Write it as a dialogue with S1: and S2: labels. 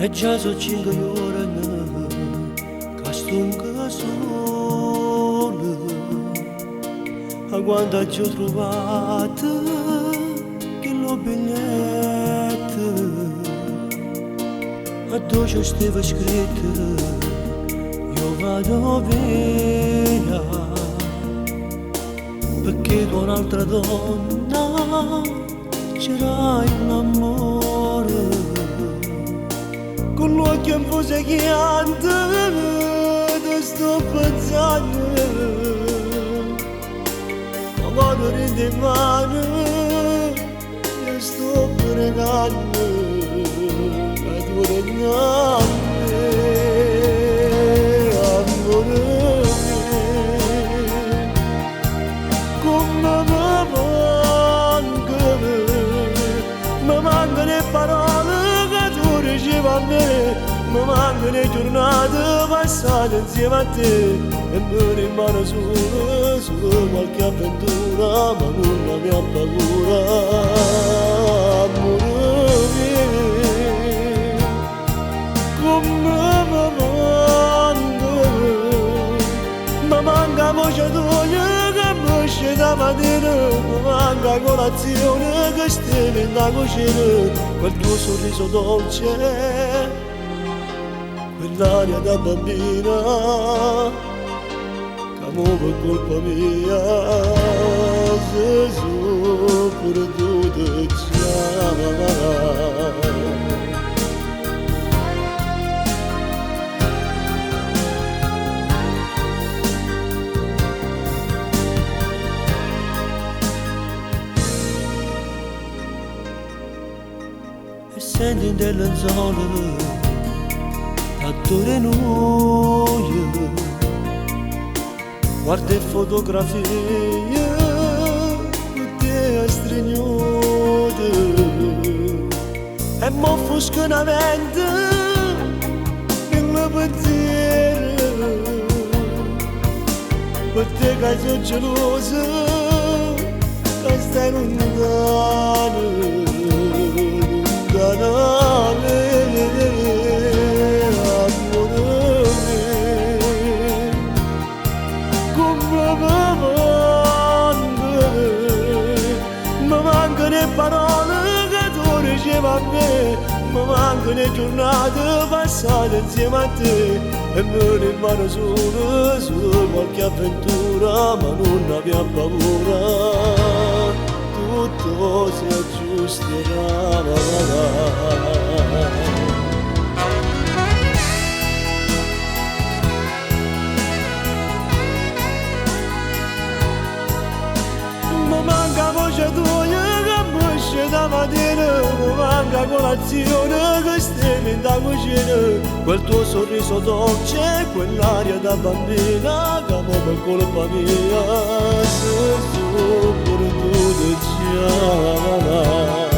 S1: E già so 5 ore che stunga sole. A quando ci ho trovato che l'ho biglietto a dove stava scritto io vado via perché con un'altra donna c'era l'amore con l'occhio un po' secchiante ti sto pensando ma quando rende mano io sto pregando a tua regnante amore come mi mancano le parole che tu ricevi a me mi mancano le giornate passate insieme a te e mi rimane solo qualche avventura ma nulla mi ha paura amore come mi manca voce tua che mi esce da mattina mi manca colazione che stiamo in la cucina quel tuo sorriso dolce quell'aria da bambina che mo per colpa mia se sono perduta già. E senti delle zone attore noi guarda fotografie tutte stregnute e mo fosca una mente in la pensiero per te che sono gelosa che stai lontano mi mancano le parole che tu ricevi a me mi mancano le giornate passate insieme a te e mi rimane solo qualche avventura ma non abbia paura tutto si aggiusterà. Mi manca voce tua che mi esce da mattina mi manca colazione che stiamo in la cucina quel tuo sorriso dolce quell'aria da bambina che mo per colpa mia se sono perduta già.